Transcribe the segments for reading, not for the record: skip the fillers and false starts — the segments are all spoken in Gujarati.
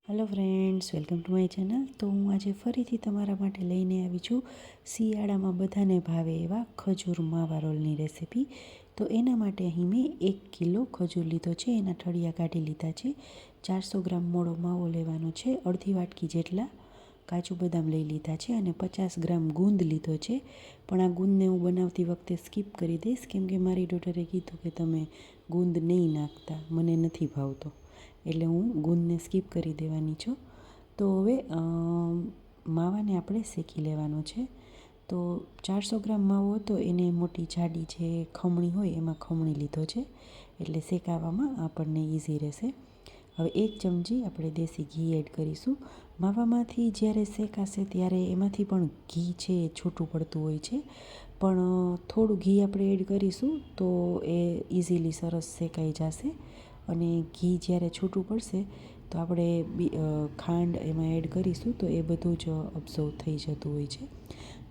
Hello friends, welcome to my channel. તો હું આજે ફરીથી તમારા માટે લઈને આવી છું શિયાળામાં બધાને ભાવે એવા ખજૂર માવા રોલની રેસીપી. તો એના માટે અહીં મેં 1 કિલો ખજૂર લીધો છે, એના ઠળિયા કાઢી લીધા છે. 400 ગ્રામ મોળો માવો લેવાનો છે, અડધી વાટકી જેટલા કાજુ બદામ લઈ લીધા છે અને 50 ગ્રામ ગુંદ લીધો છે. પણ આ ગુંદને હું બનાવતી વખતે સ્કીપ કરી દઈશ, કેમ કે મારી ડોટરે કીધું કે તમે ગુંદ નહીં નાખતા, મને નથી ભાવતો, એટલે હું ગુંદને સ્કીપ કરી દેવાની છું. તો હવે માવાને આપણે શેકી લેવાનો છે. તો 400 ગ્રામ માવો હતો, એને મોટી જાડી જે ખમણી હોય એમાં ખમણી લીધો છે, એટલે શેકાવામાં આપણને ઇઝી રહેશે. હવે 1 ચમચી આપણે દેશી ઘી એડ કરીશું. માવામાંથી જ્યારે શેકાશે ત્યારે એમાંથી પણ ઘી છે એ છૂટું પડતું હોય છે, પણ થોડું ઘી આપણે એડ કરીશું તો એ ઇઝીલી સરસ શેકાઈ જશે. અને ઘી જ્યારે છૂટું પડશે તો આપણે ખાંડ એમાં એડ કરીશું, તો એ બધું જ અબ્ઝર્વ થઈ જતું હોય છે.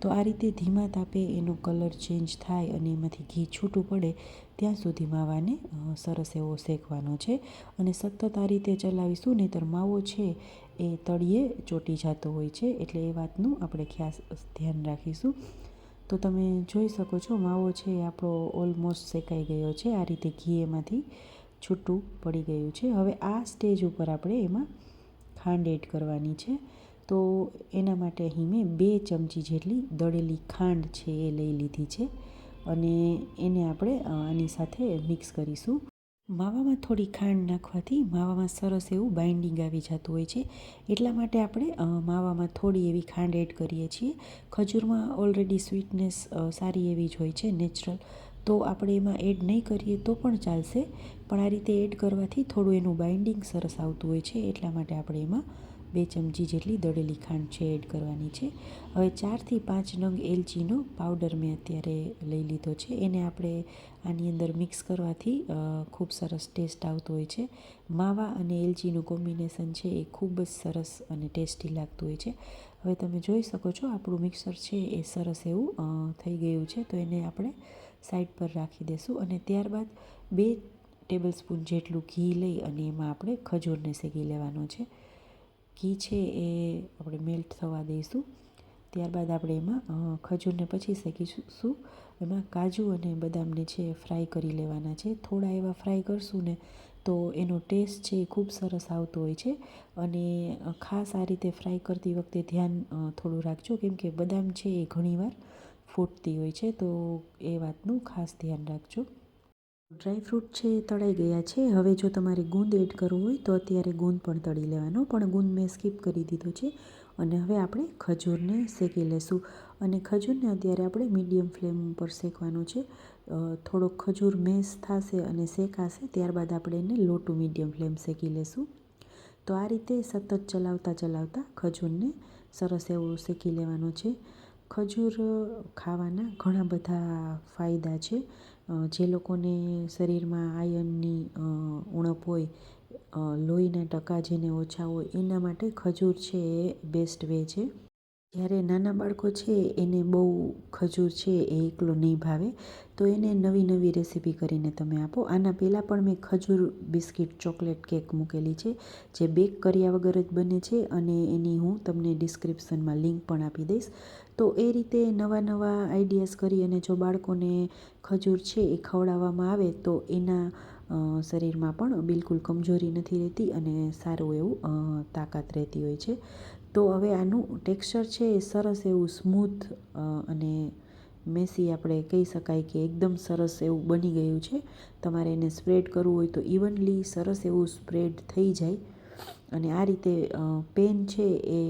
તો આ રીતે ધીમા તાપે એનો કલર ચેન્જ થાય અને એમાંથી ઘી છૂટું પડે ત્યાં સુધી માવાને સરસ એવો શેકવાનો છે. અને સતત આ રીતે ચલાવીશું, નહીંતર માવો છે એ તળિયે ચોંટી જતો હોય છે, એટલે એ વાતનું આપણે ખાસ ધ્યાન રાખીશું. તો તમે જોઈ શકો છો, માવો છે એ આપણો ઓલમોસ્ટ શેકાઈ ગયો છે. આ રીતે ઘી એમાંથી છૂટું પડી ગયું છે. હવે આ સ્ટેજ ઉપર આપણે એમાં ખાંડ એડ કરવાની છે. તો એના માટે અહીં મેં 2 ચમચી જેટલી દળેલી ખાંડ છે એ લઈ લીધી છે અને એને આપણે આની સાથે મિક્સ કરીશું. માવામાં થોડી ખાંડ નાખવાથી માવામાં સરસ એવું બાઇન્ડિંગ આવી જતું હોય છે, એટલા માટે આપણે માવામાં થોડી એવી ખાંડ એડ કરીએ છીએ. ખજૂરમાં ઓલરેડી સ્વીટનેસ સારી એવી જ હોય છે, નેચરલ. તો આપણે એમાં એડ નહીં કરીએ તો પણ ચાલશે, પણ આ રીતે એડ કરવાથી થોડું એનું બાઇન્ડિંગ સરસ આવતું હોય છે, એટલા માટે આપણે એમાં 2 ચમચી જેટલી દળેલી ખાંડ છે એડ કરવાની છે. હવે 4થી 5 નંગ એલચીનો પાવડર મેં અત્યારે લઈ લીધો છે, એને આપણે આની અંદર મિક્સ કરવાથી ખૂબ સરસ ટેસ્ટ આવતો હોય છે. માવા અને એલચીનું કોમ્બિનેશન છે એ ખૂબ જ સરસ અને ટેસ્ટી લાગતું હોય છે. હવે તમે જોઈ શકો છો, આપણું મિક્સર છે એ સરસ એવું થઈ ગયું છે. તો એને આપણે સાઈડ પર રાખી દઈશું અને ત્યારબાદ 2 ટેબલ સ્પૂન જેટલું ઘી લઈ અને એમાં આપણે ખજૂરને શેકી લેવાનો છે. ઘી છે એ આપણે મેલ્ટ થવા દઈશું. ત્યારબાદ આપણે એમાં ખજૂરને પછી શેકીશું. એમાં કાજુ અને બદામને છે ફ્રાય કરી લેવાના છે. થોડા એવા ફ્રાય કરશું ને તો એનો ટેસ્ટ છે એ ખૂબ સરસ આવતો હોય છે. અને ખાસ આ રીતે ફ્રાય કરતી વખતે ધ્યાન થોડું રાખજો, કેમ કે બદામ છે એ ઘણીવાર ફૂટતી હોય છે, તો એ વાતનું ખાસ ધ્યાન રાખજો. ડ્રાયફ્રૂટ છે એ તળાઈ ગયા છે. હવે જો તમારે ગુંદ એડ કરવું હોય તો અત્યારે ગુંદ પણ તળી લેવાનો, પણ ગુંદ મેં સ્કીપ કરી દીધો છે. અને હવે આપણે ખજૂરને શેકી લેશું. અને ખજૂરને અત્યારે આપણે મીડિયમ ફ્લેમ ઉપર શેકવાનું છે. થોડોક ખજૂર મેશ થશે અને શેકાશે, ત્યારબાદ આપણે એને લો ટુ મીડિયમ ફ્લેમ શેકી લેશું. તો આ રીતે સતત ચલાવતા ખજૂરને સરસ એવું શેકી લેવાનો છે. ખજૂર ખાવાના ઘણા બધા ફાયદા છે. જે લોકોને શરીરમાં આયર્નની ઉણપ હોય, લોહીના ટકા જેને ઓછા હોય, એના માટે ખજૂર છે એ બેસ્ટ વે છે. જ્યારે નાના બાળકો છે એને બહુ ખજૂર છે એ એકલો નહીં ભાવે, તો એને નવી નવી રેસીપી કરીને તમે આપો. આના પહેલાં પણ મેં ખજૂર બિસ્કિટ ચોકલેટ કેક મૂકેલી છે, જે બેક કર્યા વગર જ બને છે, અને એની હું તમને ડિસ્ક્રિપ્શનમાં લિંક પણ આપી દઈશ. તો એ રીતે નવા નવા આઈડિયાઝ કરી અને જો બાળકોને ખજૂર છે એ ખવડાવવામાં આવે તો એના શરીરમાં પણ બિલકુલ કમજોરી નથી રહેતી અને સારું એવું તાકાત રહેતી હોય છે. તો હવે આનું ટેક્સચર છે એ સરસ એવું સ્મૂથ અને મેસી આપણે કહી શકાય કે એકદમ સરસ એવું બની ગયું છે. તમારે એને સ્પ્રેડ કરવું હોય તો ઇવનલી સરસ એવું સ્પ્રેડ થઈ જાય. અને આ રીતે પેન છે એ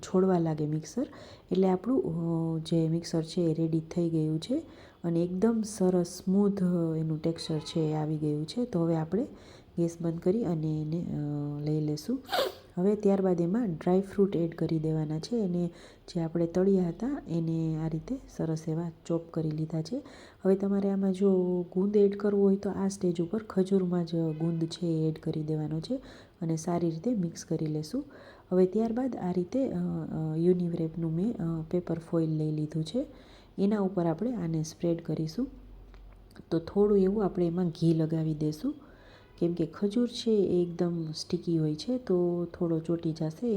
છોડવા લાગે મિક્સર, એટલે આપણું જે મિક્સર છે એ રેડી થઈ ગયું છે અને એકદમ સરસ સ્મૂથ એનું ટેક્સચર છે એ આવી ગયું છે. તો હવે આપણે ગેસ બંધ કરી અને એને લઈ લેશું. હવે ત્યારબાદ એમાં ડ્રાયફ્રૂટ એડ કરી દેવાના છે, અને જે આપણે તળિયા હતા એને આ રીતે સરસ એવા ચોપ કરી લીધા છે. હવે તમારે આમાં જો ગુંદ એડ કરવો હોય તો આ સ્ટેજ ઉપર ખજૂરમાં જ ગુંદ છે એ એડ કરી દેવાનો છે અને સારી રીતે મિક્સ કરી લેશું. હવે ત્યારબાદ આ રીતે યુનિવરેપનું મેં પેપર ફોઇલ લઈ લીધું છે, એના ઉપર આપણે આને સ્પ્રેડ કરીશું. તો થોડું એવું આપણે એમાં ઘી લગાવી દઈશું. કેમ કે ખજૂર છે એ એકદમ સ્ટીકી હોય છે, તો થોડો ચોટી જશે.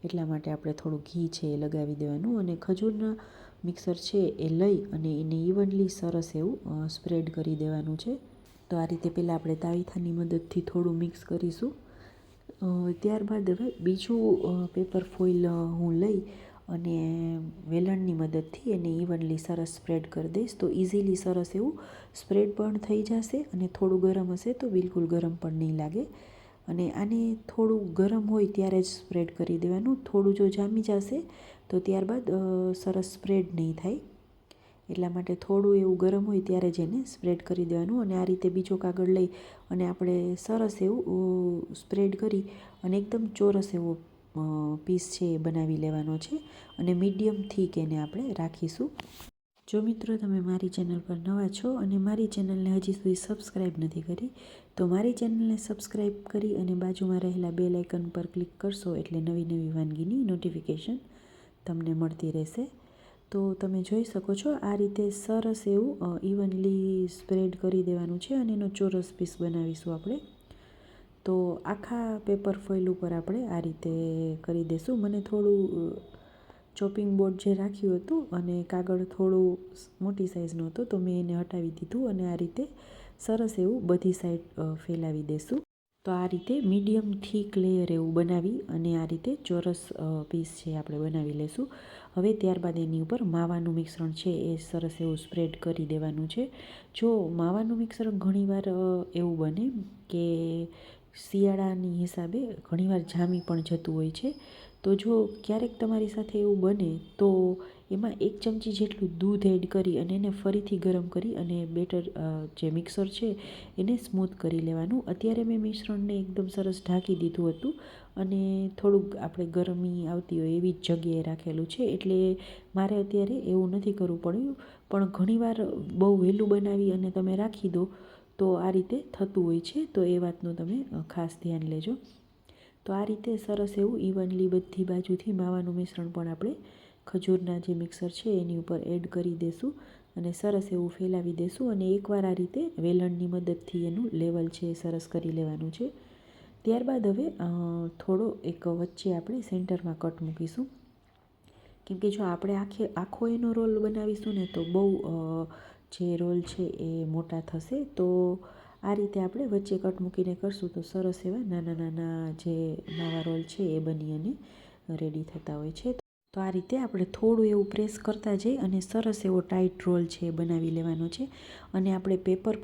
એટલા માટે આપણે થોડું ઘી છે એ લગાવી દેવાનું અને ખજૂરના મિક્સર છે એ લઈ અને એને ઇવનલી સરસ એવું સ્પ્રેડ કરી દેવાનું છે. તો આ રીતે પહેલાં આપણે તાવીથાની મદદથી થોડું મિક્સ કરીશું. ત્યારબાદ હવે બીજું પેપર ફોઇલ હું લઈ અને વેલણની મદદથી એને ઇવનલી સરસ સ્પ્રેડ કરી દઈશ. તો ઇઝીલી સરસ એવું સ્પ્રેડ પણ થઈ જશે અને થોડું ગરમ હશે તો બિલકુલ ગરમ પણ નહીં લાગે. અને આને થોડું ગરમ હોય ત્યારે જ સ્પ્રેડ કરી દેવાનું. થોડું જો જામી જશે તો ત્યારબાદ સરસ સ્પ્રેડ નહીં થાય. એટલા માટે થોડું એવું ગરમ હોય ત્યારે જ એને સ્પ્રેડ કરી દેવાનું. અને આ રીતે બીજો કાગળ લઈ અને આપણે સરસ એવું સ્પ્રેડ કરી અને એકદમ ચોરસ એવો પીસ છે એ બનાવી લેવાનો છે અને મીડિયમ થીક એને આપણે રાખીશું. જો મિત્રો તમે મારી ચેનલ પર નવા છો અને મારી ચેનલને હજી સુધી સબસ્ક્રાઈબ નથી કરી તો મારી ચેનલને સબસ્ક્રાઈબ કરી અને બાજુમાં રહેલા બેલ આઇકન પર ક્લિક કરશો એટલે નવી નવી વાનગીની નોટિફિકેશન તમને મળતી રહેશે. તો તમે જોઈ શકો છો આ રીતે સરસ એવું ઇવનલી સ્પ્રેડ કરી દેવાનું છે અને એનો ચોરસ પીસ બનાવીશું આપણે. તો આખા પેપર ફોઇલ ઉપર આપણે આ રીતે કરી દઈશું. મને થોડું ચોપિંગ બોર્ડ જે રાખ્યું હતું અને કાગળ થોડું મોટી સાઇઝનું હતું તો મેં એને હટાવી દીધું અને આ રીતે સરસ એવું બધી સાઈડ ફેલાવી દઈશું. તો આ રીતે મીડિયમ થીક લેયર એવું બનાવી અને આ રીતે ચોરસ પીસ છે આપણે બનાવી લઈશું. હવે ત્યારબાદ એની ઉપર માવાનું મિશ્રણ છે એ સરસ એવું સ્પ્રેડ કરી દેવાનું છે. જો માવાનું મિશ્રણ ઘણીવાર એવું બને કે શિયાળાની હિસાબે ઘણીવાર જામી પણ જતું હોય છે. તો જો ક્યારેક તમારી સાથે એવું બને તો એમાં 1 ચમચી જેટલું દૂધ એડ કરી અને એને ફરીથી ગરમ કરી અને બેટર જે મિક્સર છે એને સ્મૂથ કરી લેવાનું. અત્યારે મેં મિશ્રણને એકદમ સરસ ઢાંકી દીધું હતું અને થોડુંક આપણે ગરમી આવતી હોય એવી જ જગ્યાએ રાખેલું છે એટલે મારે અત્યારે એવું નથી કરવું પડ્યું. પણ ઘણીવાર બહુ વહેલું બનાવી અને તમે રાખી દો તો આ રીતે થતું હોય છે. તો એ વાતનું તમે ખાસ ધ્યાન લેજો. તો આ રીતે સરસ એવું ઇવનલી બધી બાજુથી માવાનું મિશ્રણ પણ આપણે ખજૂરના જે મિક્સર છે એની ઉપર એડ કરી દઈશું અને સરસ એવું ફેલાવી દઈશું. અને એકવાર આ રીતે વેલણની મદદથી એનું લેવલ છે એ સરસ કરી લેવાનું છે. ત્યારબાદ હવે થોડો એક વચ્ચે આપણે સેન્ટરમાં કટ મૂકીશું. કેમ કે જો આપણે આખો એનો રોલ બનાવીશું ને તો બહુ જે રોલ છે એ મોટા થશે. તો આ રીતે આપણે વચ્ચે કટ મૂકીને કરશું તો સરસ એવા નાના નાના જે માવા રોલ છે એ બની અને રેડી થતા હોય છે. તો આ રીતે આપણે થોડું એવું પ્રેસ કરતા જઈ અને સરસ એવો ટાઈટ રોલ છે એ બનાવી લેવાનો છે. અને આપણે પેપર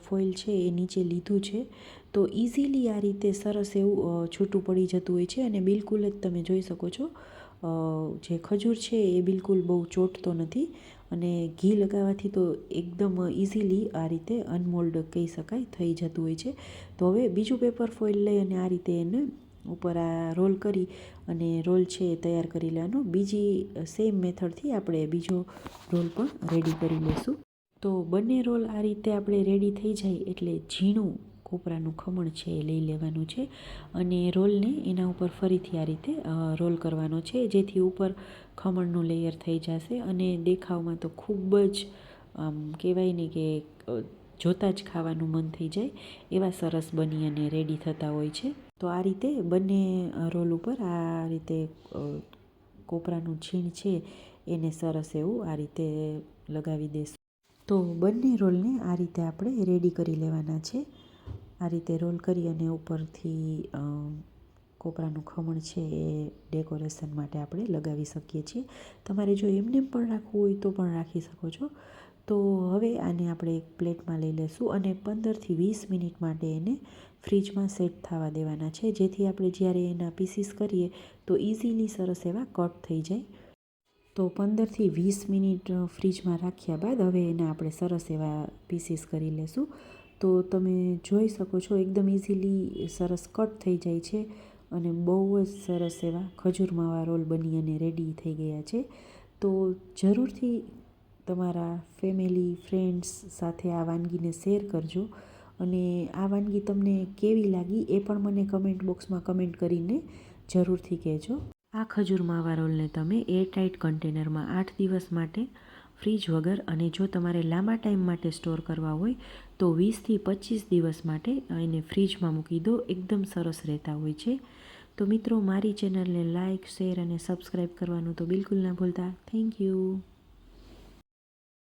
ફોઇલ છે એ નીચે લીધું છે તો ઇઝીલી આ રીતે સરસ એવું છૂટું પડી જતું હોય છે અને બિલકુલ જ તમે જોઈ શકો છો જે ખજૂર છે એ બિલકુલ બહુ ચોટતો નથી અને ઘી લગાવવાથી તો એકદમ ઇઝીલી આ રીતે અનમોલ્ડ કહી શકાય થઈ જતું હોય છે. તો હવે બીજું પેપર ફોઇલ લઈ અને આ રીતે એને ઉપર આ રોલ કરી અને રોલ છે એ તૈયાર કરી લેવાનો. બીજી સેમ મેથડથી આપણે બીજો રોલ પણ રેડી કરી લઈશું. તો બંને રોલ આ રીતે આપણે રેડી થઈ જાય એટલે ઝીણું કોપરાનું ખમણ છે એ લઈ લેવાનું છે અને રોલને એના ઉપર ફરીથી આ રીતે રોલ કરવાનો છે જેથી ઉપર ખમણનું લેયર થઈ જશે અને દેખાવમાં તો ખૂબ જ કહેવાય ને કે જોતાં જ ખાવાનું મન થઈ જાય એવા સરસ બની અને રેડી થતા હોય છે. તો આ રીતે બંને રોલ ઉપર આ રીતે કોપરાનું છીણ છે એને સરસ એવું આ રીતે લગાવી દઈશું. તો બંને રોલને આ રીતે આપણે રેડી કરી લેવાના છે. આ રીતે રોલ કરી અને ઉપરથી કોપરાનું ખમણ છે એ ડેકોરેશન માટે આપણે લગાવી શકીએ છીએ. તમારે જો એમને પણ રાખવું હોય તો પણ રાખી શકો છો. તો હવે આને આપણે એક પ્લેટમાં લઈ લઈશું અને 15થી 20 મિનિટ માટે એને ફ્રીજમાં સેટ થવા દેવાના છે જેથી આપણે જ્યારે એના પીસીસ કરીએ તો ઇઝીલી સરસ એવા કટ થઈ જાય. તો 15થી 20 મિનિટ ફ્રીજમાં રાખ્યા બાદ હવે એને આપણે સરસ એવા પીસીસ કરી લેશું. તો તમે જોઈ શકો છો એકદમ ઇઝીલી સરસ કટ થઈ જાય છે અને બહુ જ સરસ એવા ખજૂર માવા રોલ બની અને રેડી થઈ ગયા છે. તો જરૂરથી તમારા ફેમિલી ફ્રેન્ડ્સ સાથે આ વાનગીને શેર કરજો અને આ વાનગી તમને કેવી લાગી એ પણ મને કમેન્ટ બોક્સમાં કમેન્ટ કરીને જરૂરથી કહેજો. આ ખજૂર માવા રોલને તમે એરટાઇટ કન્ટેનરમાં 8 દિવસ માટે ફ્રીજ વગર. અને જો તમારે લાંબા ટાઈમ માટે સ્ટોર કરવા હોય તો 20થી 25 દિવસ માટે એને ફ્રીજમાં મૂકી દો, એકદમ સરસ રહેતા હોય છે. તો મિત્રો, મારી ચેનલને લાઇક, શેર અને સબસ્ક્રાઈબ કરવાનું તો બિલકુલ ના ભૂલતા. Thank you.